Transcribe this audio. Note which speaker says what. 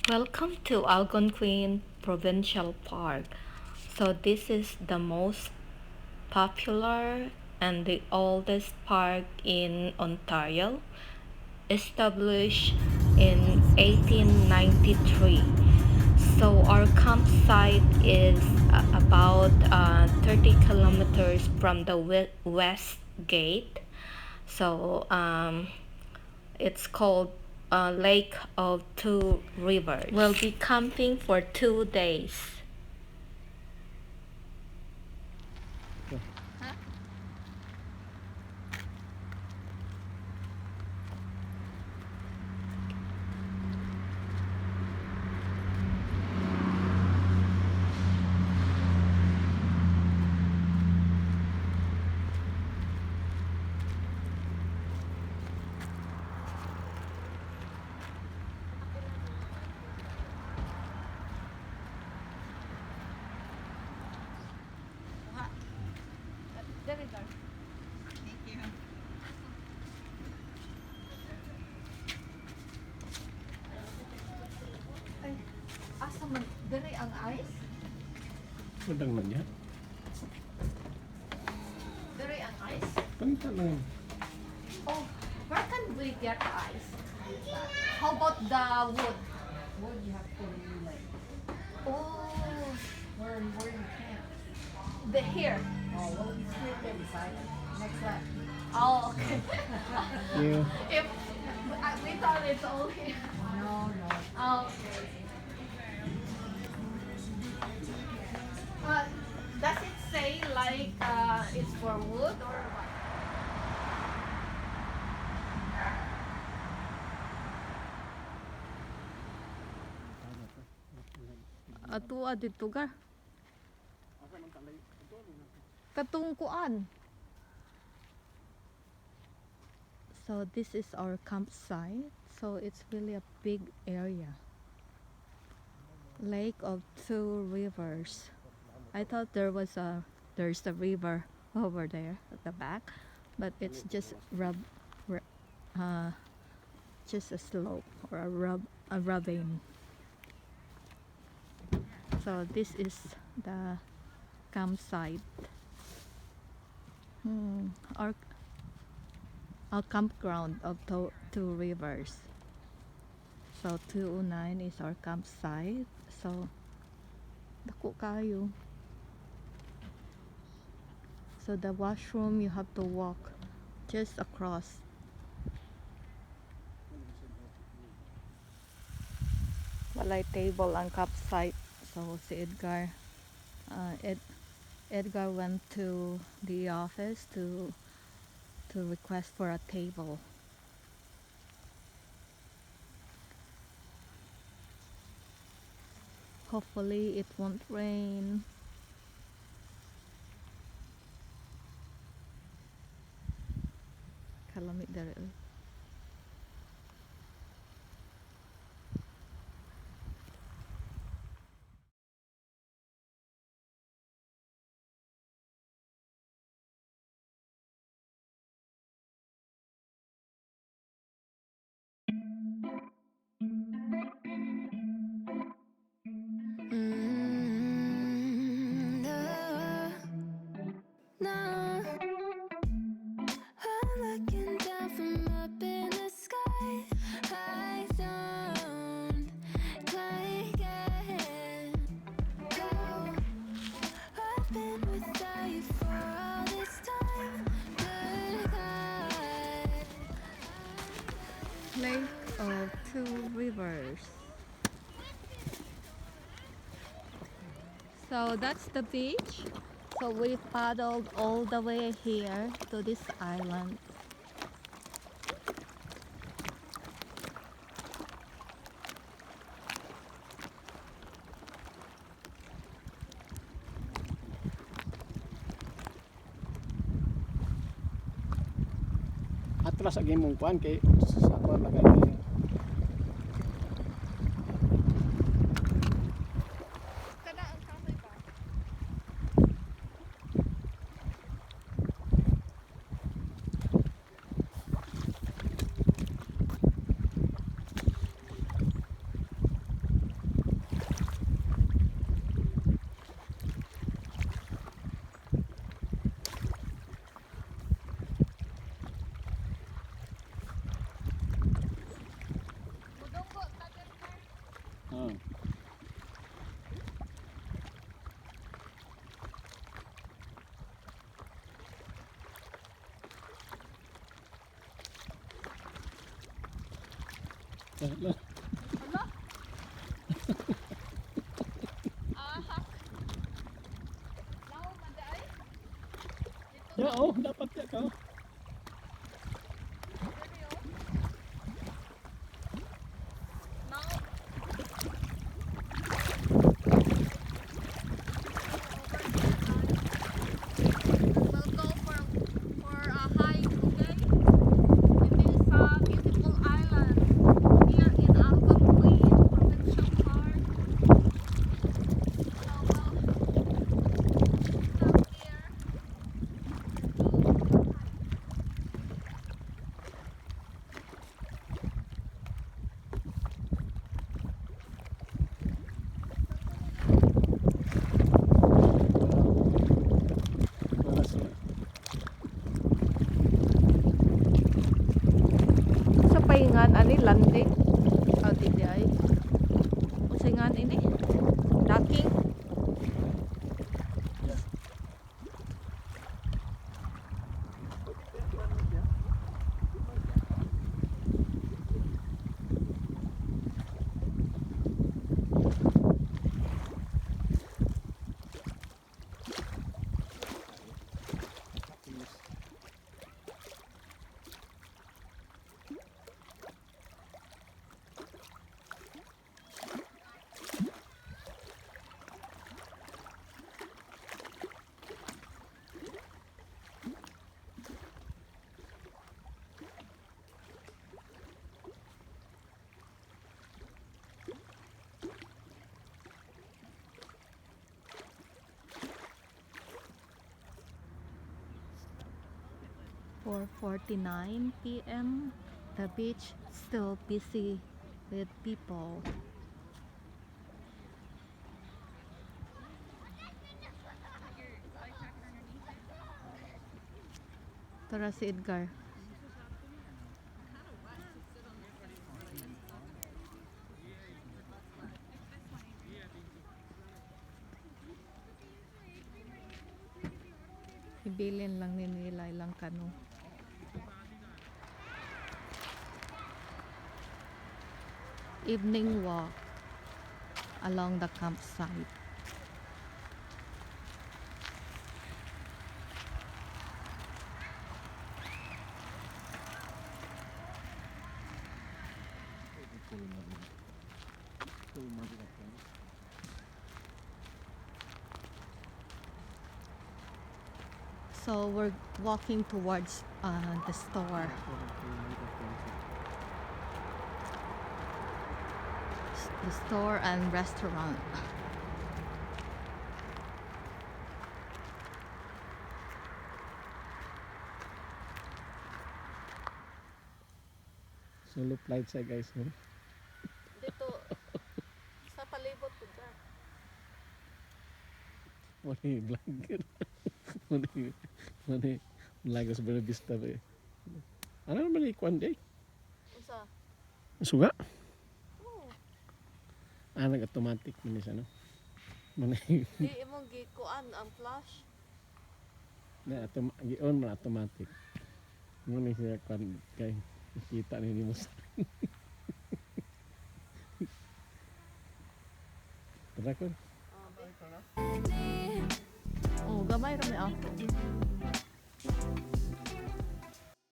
Speaker 1: Welcome to Algonquin Provincial Park. So this is the most popular and the oldest park in Ontario, established in 1893. So our campsite is about 30 kilometers from the west gate. So it's called Lake of Two Rivers. We'll be camping for 2 days.
Speaker 2: Asa man diri ang ice?
Speaker 3: Madang man yan.
Speaker 2: Diri ang ice?
Speaker 3: Panta lang.
Speaker 2: Oh, where can we get ice? How about the wood? Wood you have to like. Oh, where you can. The here. Oh, well, it's right there beside it. Next one. Oh, okay.
Speaker 3: Yeah.
Speaker 2: If we thought it's all here. No, no. Oh, okay. Does it say like it's for wood or what?
Speaker 1: Atua dito ga. Katungkuan. So this is our campsite. So it's really a big area. Lake of Two Rivers. I thought there's a river over there at the back, but it's just just a slope or a ravine. So this is the campsite. Our campground of Two Rivers. So 209 is our campsite. So dako kayo. So the washroom you have to walk just across. Walay table ang campsite. So si Edgar Edgar went to the office to request for a table. Hopefully it won't rain. Kalamit dere.
Speaker 4: No, I'm looking down from up in the sky. I don't quite get how I've been without you for all this time. Good God,
Speaker 1: Lake of Two Rivers. So that's the beach. So we paddled all the way here to this island.
Speaker 3: Atras agi mong kuan kay sa kuan lagay kayo. Hala.
Speaker 2: Hala? Ahak. Now, maday? Dito
Speaker 3: Ya, oh, dapat ya kau.
Speaker 2: Now, we'll go for a hike, okay? In this beautiful island here in Algonquin Provincial Park. So, down here.
Speaker 3: Wala sila.
Speaker 1: Sa paingan ani landing. Oh, di ay. Pasingan ini. Docking. For 4:49 p.m. The beach still busy with people. Tara si Edgar. Ibilin lang ni nila ilang kano. Evening walk along the campsite. So we're walking towards the store. The store and restaurant.
Speaker 3: Solo flight siya guys. No?
Speaker 1: Dito sa palibot ko dyan.
Speaker 3: Mani blanket. Mani lagos bener vista ba. Ano naman ikuan day?
Speaker 1: Usa?
Speaker 3: Suga?
Speaker 1: Oh,
Speaker 3: Ah, nag-automatic man siya no. Mani
Speaker 1: di imong gikuan ang flash.
Speaker 3: na on man automatic. Mani siya kuan kay kita ni mo sa. Tara ko.
Speaker 1: Oh, gamay ra mi ah.